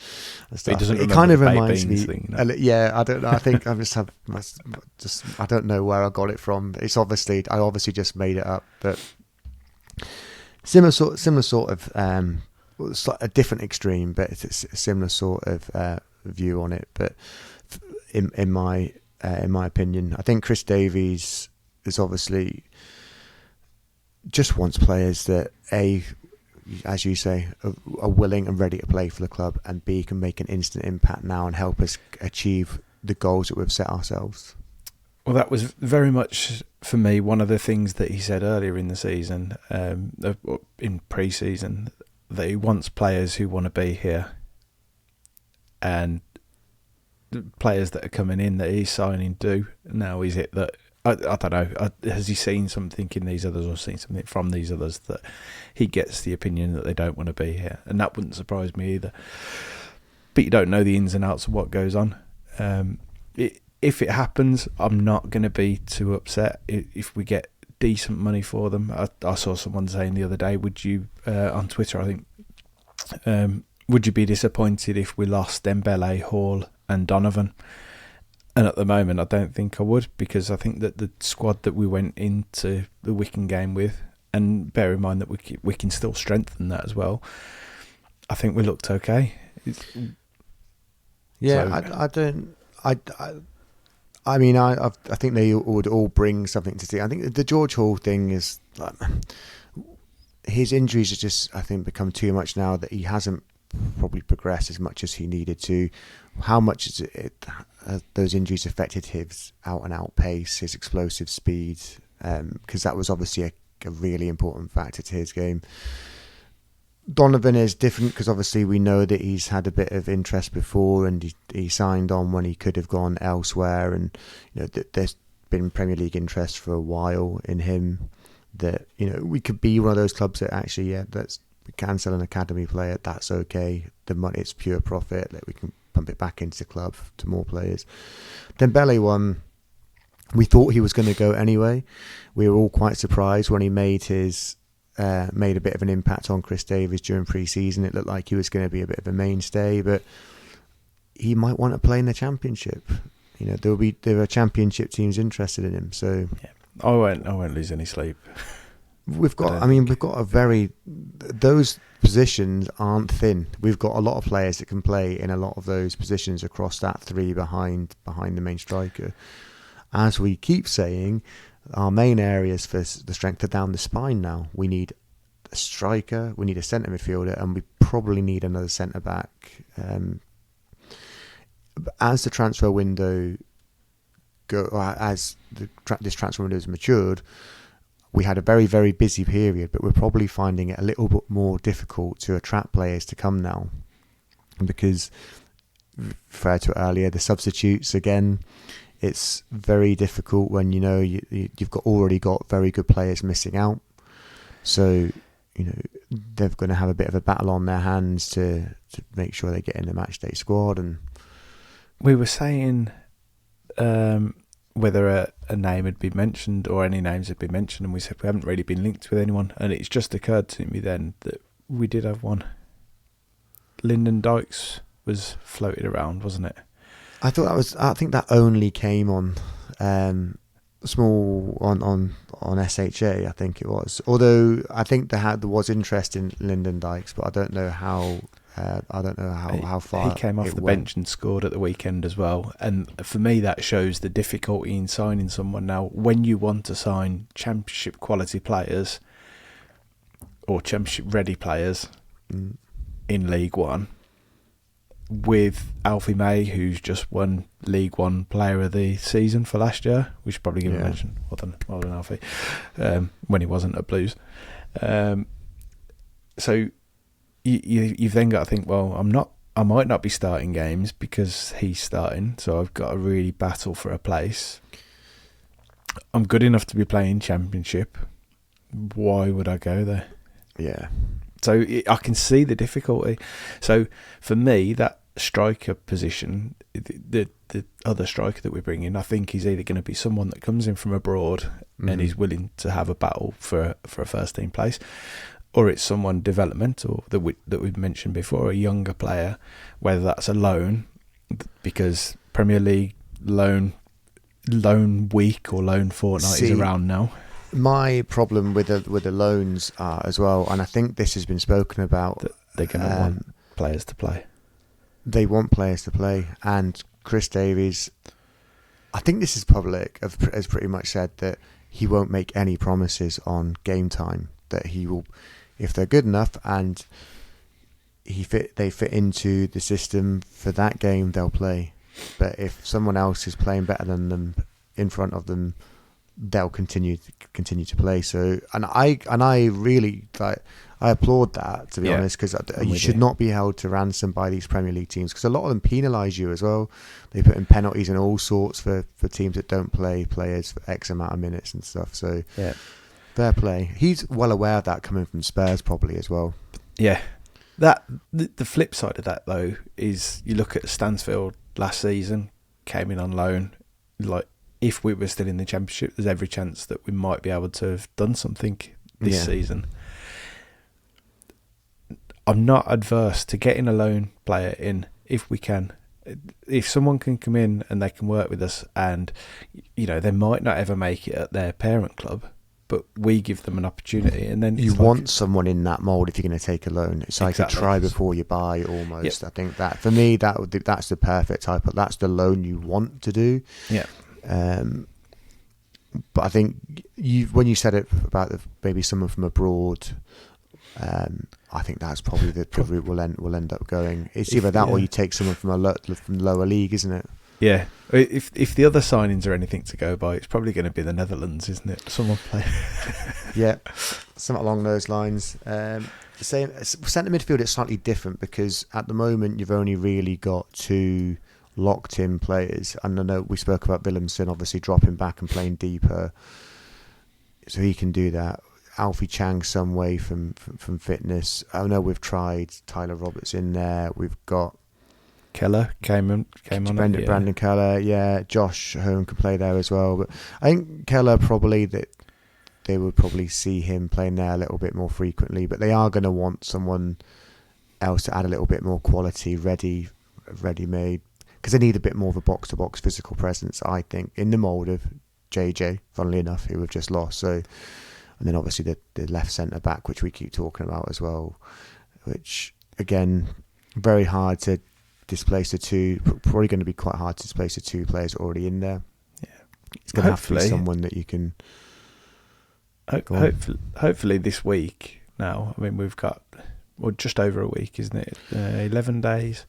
stuff. It kind of reminds me thing, no? Yeah, I don't know. I think I I don't know where I got it from. I obviously just made it up, but Similar sort of a different extreme, but it's a similar sort of view on it. But in my opinion, I think Chris Davies is obviously just wants players that A, as you say, are willing and ready to play for the club, and B, can make an instant impact now and help us achieve the goals that we've set ourselves. Well, that was very much, for me, one of the things that he said earlier in the season, in pre-season, that he wants players who want to be here. And the players that are coming in that he's signing do. Now, is it that, I don't know, has he seen something in these others or seen something from these others that he gets the opinion that they don't want to be here? And that wouldn't surprise me either. But you don't know the ins and outs of what goes on. If it happens, I'm not going to be too upset if we get decent money for them. I saw someone saying the other day, would you, on Twitter, I think, would you be disappointed if we lost Dembele, Hall and Donovan? And at the moment, I don't think I would, because I think that the squad that we went into the Wycombe game with, and bear in mind that we can still strengthen that as well, I think we looked okay. I think they would all bring something to see. I think the George Hall thing is, his injuries have just, I think, become too much now, that he hasn't probably progressed as much as he needed to. How much is it those injuries affected his out-and-out pace, his explosive speed? Because that was obviously a really important factor to his game. Donovan is different because obviously we know that he's had a bit of interest before, and he signed on when he could have gone elsewhere, and there's been Premier League interest for a while in him. That we could be one of those clubs that actually we can sell an academy player. That's okay. The money, it's pure profit. That we can pump it back into the club to more players. Dembele one, we thought he was going to go anyway. We were all quite surprised when he made a bit of an impact on Chris Davies during pre-season. It looked like he was going to be a bit of a mainstay, but he might want to play in the Championship. There are Championship teams interested in him. So yeah. I won't lose any sleep. We've got those positions aren't thin. We've got a lot of players that can play in a lot of those positions across that three behind the main striker. As we keep saying, our main areas for the strength are down the spine now. We need a striker, we need a centre midfielder, and we probably need another centre back. As the transfer window this transfer window has matured, we had a very, very busy period, but we're probably finding it a little bit more difficult to attract players to come now, because, referred to earlier, the substitutes again. It's very difficult when you've already got very good players missing out. So they're going to have a bit of a battle on their hands to make sure they get in the match day squad. And we were saying whether a name had been mentioned or any names had been mentioned, and we said we haven't really been linked with anyone. And it's just occurred to me then that we did have one. Lyndon Dykes was floated around, wasn't it? I think that only came on small on SHA. I think it was. Although I think there was interest in Lyndon Dykes, but I don't know how. How far he came off the bench and scored at the weekend as well. And for me, that shows the difficulty in signing someone now. When you want to sign Championship quality players or Championship ready players in League One, with Alfie May, who's just won League One Player of the Season for last year, we should probably give him a mention. Well done, Alfie, when he wasn't at Blues. So you've then got to think, well, I might not be starting games because he's starting, so I've got to really battle for a place. I'm good enough to be playing Championship. Why would I go there? Yeah. So I can see the difficulty. So for me, that striker position, the other striker that we bring in, I think he's either going to be someone that comes in from abroad and is willing to have a battle for a first team place, or it's someone developmental that we've mentioned before, a younger player, whether that's a loan, because Premier League loan week or loan fortnight is around now. My problem with the loans are as well, and I think this has been spoken about, that they're going to want players to play. They want players to play, and Chris Davies, I think this is public, has pretty much said that he won't make any promises on game time, that he will, if they're good enough and they fit into the system for that game, they'll play. But if someone else is playing better than them in front of them, they'll continue to play. So, and I really I applaud that, to be honest, because you should not be held to ransom by these Premier League teams, because a lot of them penalise you as well. They put in penalties and all sorts for teams that don't play players for X amount of minutes and stuff. So fair play. He's well aware of that, coming from Spurs probably as well. Yeah. That the flip side of that though is, you look at Stansfield last season, came in on loan. Like, if we were still in the Championship, there's every chance that we might be able to have done something this season. I'm not adverse to getting a loan player in if we can, If someone can come in and they can work with us, and they might not ever make it at their parent club, but we give them an opportunity, and then you want someone in that mould if you're going to take a loan. It's like exactly. a try before you buy, almost. Yep. I think that for me, that's the perfect type. That's the loan you want to do. Yeah. But I think when you said it about maybe someone from abroad, I think that's probably the route we'll end up going. It's either that or you take someone from lower league, isn't it? Yeah. If the other signings are anything to go by, it's probably going to be the Netherlands, isn't it? Someone play. Yeah, something along those lines. Same centre midfield. It's slightly different because at the moment you've only really got two locked-in players, and I know we spoke about Willemsen obviously dropping back and playing deeper, so he can do that. Alfie Chang some way from fitness. I know we've tried Tyler Roberts in there. We've got Keller came on. Brandon Keller, yeah. Josh Home can play there as well. But I think Keller probably that they would probably see him playing there a little bit more frequently. But they are going to want someone else to add a little bit more quality, ready-made, because they need a bit more of a box-to-box physical presence, I think, in the mould of JJ, funnily enough, who we've just lost. So, and then obviously the left centre back, which we keep talking about as well, which again, very hard to displace the two. Probably going to be quite hard to displace the two players already in there. Yeah, it's going to have to be someone that you can. Hopefully this week. Now, I mean, we've got just over a week, isn't it? 11 days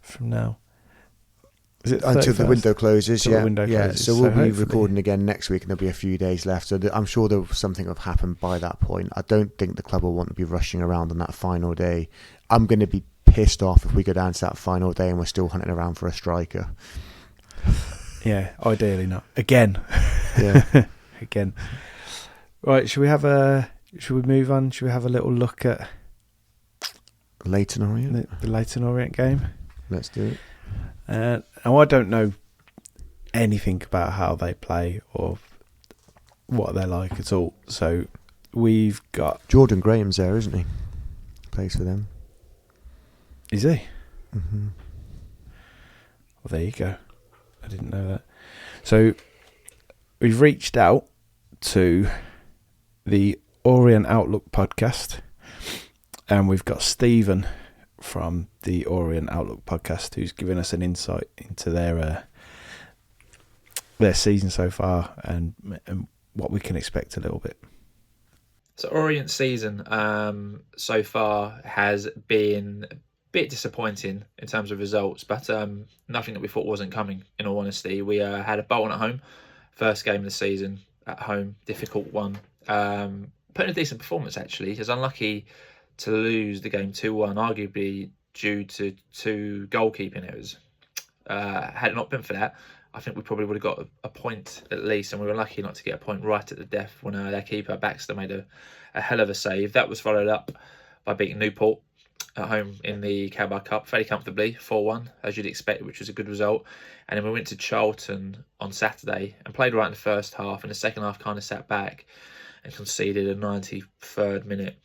from now. Is it until the window closes? Yeah, closes. So we'll be recording again next week, and there'll be a few days left. So I'm sure something will happen by that point. I don't think the club will want to be rushing around on that final day. I'm going to be pissed off if we go down to that final day and we're still hunting around for a striker. Yeah, ideally not. Again. Yeah. Again. Right, should we move on? Should we have a little look at Leyton Orient? The Leyton Orient game? Let's do it. Now, I don't know anything about how they play or what they're like at all. So we've got Jordan Graham's there, isn't he? Plays for them. Is he? Mm-hmm. Well, there you go. I didn't know that. So we've reached out to the Orient Outlook podcast, and we've got Stephen from the Orient Outlook podcast who's given us an insight into their season so far and what we can expect a little bit. So Orient season so far has been a bit disappointing in terms of results, but nothing that we thought wasn't coming, in all honesty. We had a Bolton at home, first game of the season at home, difficult one. Put in a decent performance, actually. He was unlucky to lose the game 2-1, arguably due to two goalkeeping errors. Had it not been for that, I think we probably would have got a point at least, and we were lucky not to get a point right at the death when their keeper Baxter made a hell of a save. That was followed up by beating Newport at home in the Carabao Cup fairly comfortably, 4-1, as you'd expect, which was a good result. And then we went to Charlton on Saturday and played right in the first half, and the second half kind of sat back and conceded a 93rd minute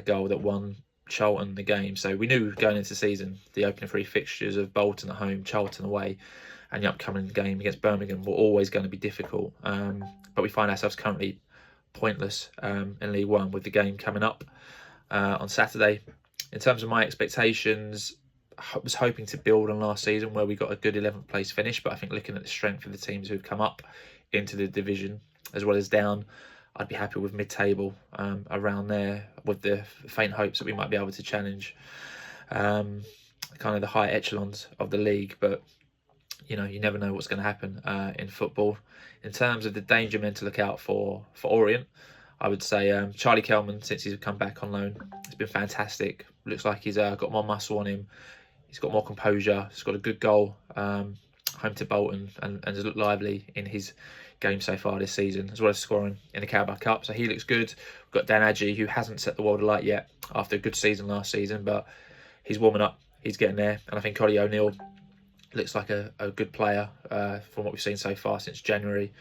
goal that won Charlton the game. So we knew going into the season the opening three fixtures of Bolton at home, Charlton away, and the upcoming game against Birmingham were always going to be difficult. But we find ourselves currently pointless in League One with the game coming up on Saturday. In terms of my expectations, I was hoping to build on last season where we got a good 11th place finish, but I think looking at the strength of the teams who've come up into the division as well as down, I'd be happy with mid-table around there, with the faint hopes that we might be able to challenge kind of the high echelons of the league. But you never know what's going to happen in football. In terms of the danger men to look out for Orient, I would say Charlie Kelman, since he's come back on loan, has been fantastic. Looks like he's got more muscle on him. He's got more composure. He's got a good goal home to Bolton and has looked lively in his game so far this season, as well as scoring in the Carabao Cup. So he looks good. We've got Dan Adji, who hasn't set the world alight yet after a good season last season, but he's warming up. He's getting there. And I think Ollie O'Neill looks like a good player from what we've seen so far since January.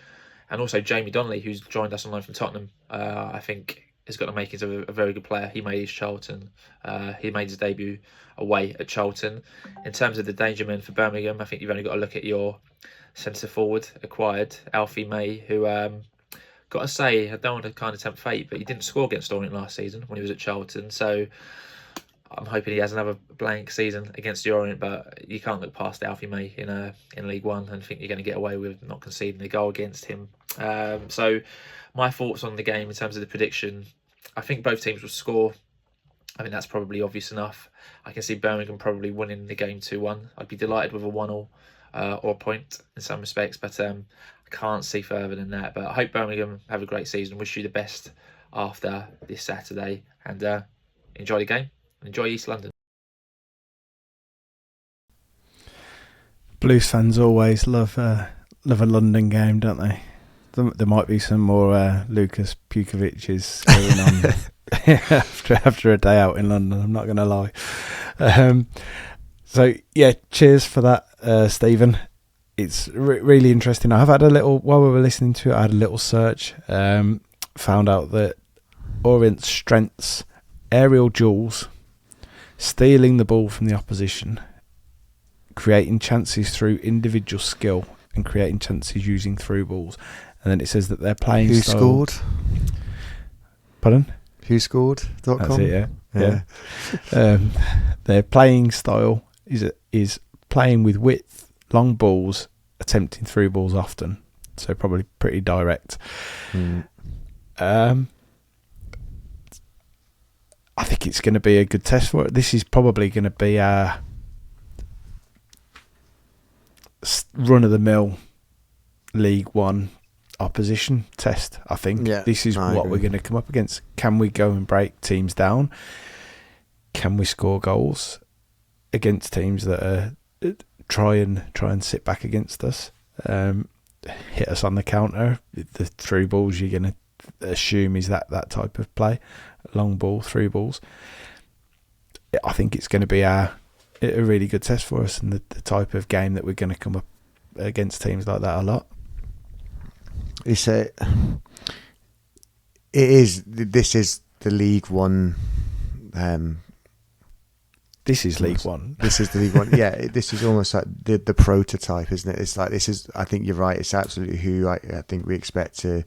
And also Jamie Donnelly, who's joined us on loan from Tottenham. I think has got the makings of a very good player. He made his Charlton. He made his debut away at Charlton. In terms of the danger men for Birmingham, I think you've only got to look at your centre forward acquired, Alfie May, who got to say, I don't want to kind of tempt fate, but he didn't score against Orient last season when he was at Charlton. So I'm hoping he has another blank season against the Orient, but you can't look past Alfie May in League One and think you're going to get away with not conceding a goal against him. So my thoughts on the game in terms of the prediction, I think both teams will score. I think that's probably obvious enough. I can see Birmingham probably winning the game 2-1. I'd be delighted with a 1-1 or a point in some respects, but I can't see further than that. But I hope Birmingham have a great season. Wish you the best after this Saturday, and enjoy the game. Enjoy East London. Blues fans always love a London game, don't they? There might be some more Lucas Pukiewicz going on after a day out in London, I'm not going to lie. So, yeah, cheers for that, Stephen. It's really interesting. I have had while we were listening to it, I had a little search, found out that Orient's strengths, aerial duels, stealing the ball from the opposition, creating chances through individual skill, and creating chances using through balls. And then it says that they're playing Who style... scored? Pardon? Who scored? That's it, yeah. Their playing style is playing with width, long balls, attempting through balls often. So probably pretty direct. I think it's going to be a good test for it. This is probably going to be a run-of-the-mill League One opposition test, I think. Yeah, this is what we're going to come up against. Can we go and break teams down? Can we score goals against teams that are try and sit back against us, hit us on the counter? The through balls you're going to assume is that type of play, long ball, through balls. I think it's going to be a really good test for us, and the type of game that we're going to come up against teams like that a lot. This is the League One. This is League One. This is the League One. Yeah, this is almost like the prototype, isn't it? It's like this is. I think you're right. It's absolutely who I think we expect to.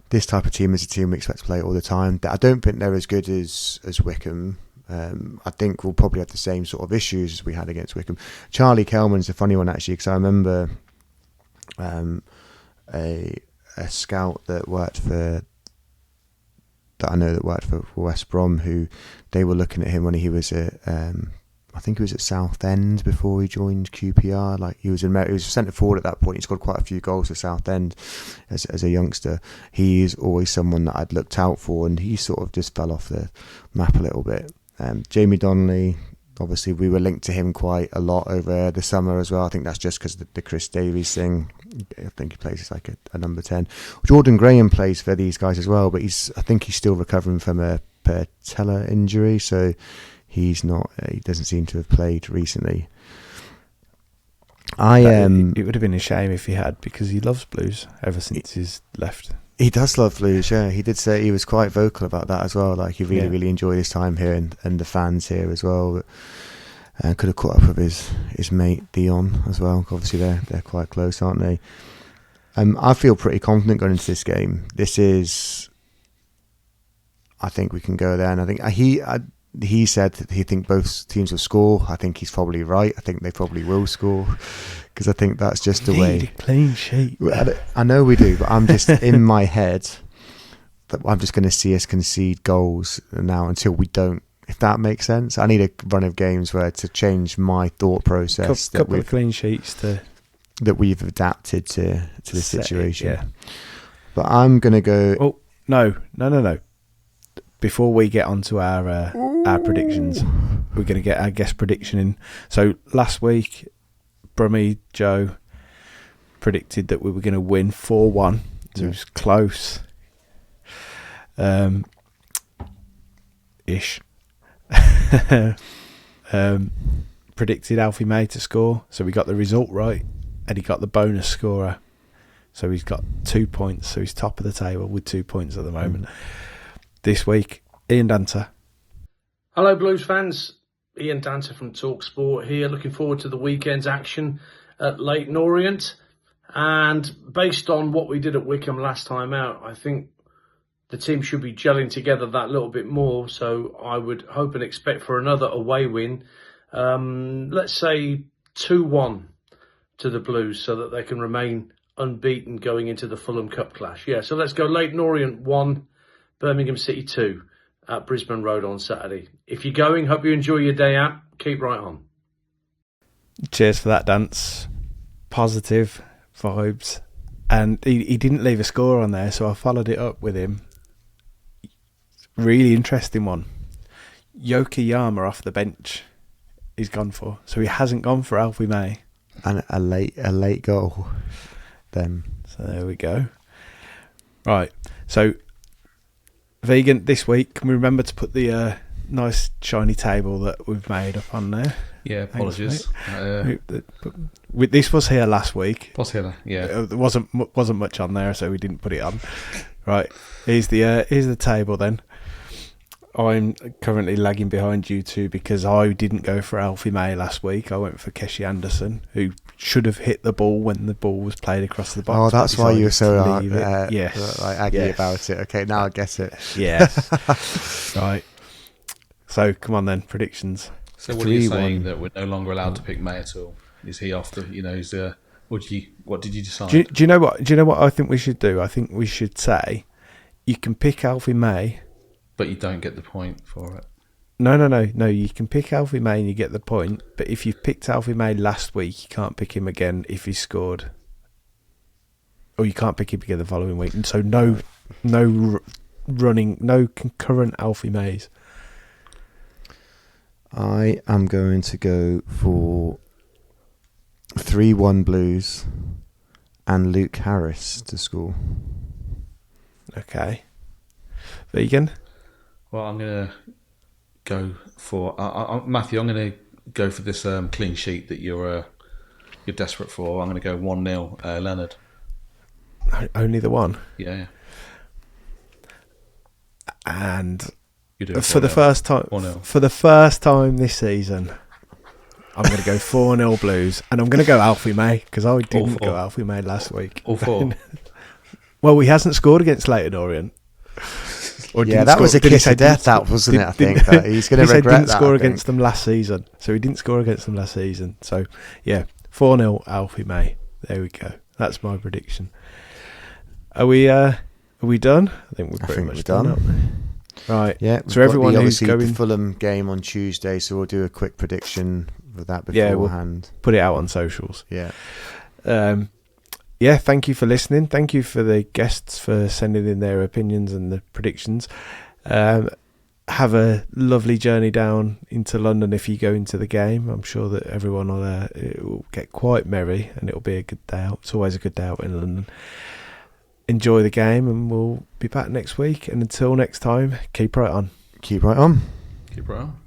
This type of team is a team we expect to play all the time. I don't think they're as good as Wycombe. I think we'll probably have the same sort of issues as we had against Wycombe. Charlie Kelman's a funny one actually, because I remember a scout that I know worked for West Brom, who they were looking at him when he was at I think he was at Southend before he joined QPR. Like he was centre forward at that point. He scored quite a few goals for Southend as a youngster. He is always someone that I'd looked out for, and he sort of just fell off the map a little bit. Jamie Donnelly, obviously we were linked to him quite a lot over the summer as well. I think that's just because of the Chris Davies thing. I think he plays as like a number 10. Jordan Graham plays for these guys as well, but I think he's still recovering from a patella injury, so he doesn't seem to have played recently. It would have been a shame if he had, because he loves Blues ever since he's left. He does love Blues, yeah. He did say he was quite vocal about that as well. Like he really enjoyed his time here and the fans here as well. But, could have caught up with his mate Dion as well. Obviously they're quite close, aren't they? I feel pretty confident going into this game. I think we can go there, and I think he said that he think both teams will score. I think he's probably right. I think they probably will score, because I think that's just the way. Need a clean sheet. I know we do, but I'm just in my head that I'm just going to see us concede goals now until we don't. If that makes sense, I need a run of games where to change my thought process. Couple of clean sheets that we've adapted to the situation. Yeah. But I'm going to go. Oh no. Before we get onto our predictions, we're going to get our guest prediction in. So last week, Brummy Joe predicted that we were going to win 4-1. So it was close. Ish. Predicted Alfie May to score, so we got the result right, and he got the bonus scorer. So he's got 2 points, so he's top of the table with 2 points at the moment. this week. Ian Danter. Hello, Blues fans. Ian Danter from TalkSport here. Looking forward to the weekend's action at Leyton Orient. And based on what we did at Wycombe last time out, I think the team should be gelling together that little bit more. So I would hope and expect for another away win. Let's say 2-1 to the Blues so that they can remain unbeaten going into the Fulham Cup clash. Yeah, so let's go Leyton Orient 1, Birmingham City 2 at Brisbane Road on Saturday. If you're going, hope you enjoy your day out. Keep right on. Cheers for that, Dance. Positive vibes. And he didn't leave a score on there, so I followed it up with him. Really interesting one. Yokoyama off the bench he's gone for. So he hasn't gone for Alfie May. And a late goal then. So there we go. Right. So Vegan, this week, can we remember to put the nice shiny table that we've made up on there? Yeah, apologies. This was here last week. Was here, yeah. There wasn't much on there, so we didn't put it on. Right, here's the table then. I'm currently lagging behind you two because I didn't go for Alfie May last week. I went for Keshi Anderson, who should have hit the ball when the ball was played across the box. Oh, that's why you were so yes. aggy about it. Okay, now I get it. Yes. Right. So come on then, predictions. So what are you saying, that we're no longer allowed to pick May at all? Is he off the? What did you decide? Do you know what? Do you know what I think we should do? I think we should say you can pick Alfie May, but you don't get the point for it. No. You can pick Alfie May and you get the point. But if you picked Alfie May last week, you can't pick him again if he scored, or you can't pick him again the following week. And so no concurrent Alfie Mays. I am going to go for 3-1 Blues and Luke Harris to score. Okay. Vegan? Well, I'm going to go for... Matthew, I'm going to go for this clean sheet that you're desperate for. I'm going to go 1-0 Leonard. Only the one? Yeah. And... For the first time this season, I'm going to go 4-0 Blues, and I'm going to go Alfie May because I didn't go Alfie May last week. All four. Well, he hasn't scored against Leyton Orient. That was a kiss of death, that wasn't it? I think that he's going to regret that. He didn't score against them last season, so he didn't score against them last season. So yeah, 4-0 Alfie May. There we go. That's my prediction. Are we done? I think we're pretty much done. Right, yeah. So everyone who's going the Fulham game on Tuesday, so we'll do a quick prediction for that beforehand. We'll put it out on socials. Yeah. Thank you for listening. Thank you for the guests for sending in their opinions and the predictions. Have a lovely journey down into London if you go into the game. I'm sure that everyone will get quite merry and it'll be a good day out. It's always a good day out in London. Enjoy the game, and we'll be back next week. And until next time, keep right on. Keep right on. Keep right on.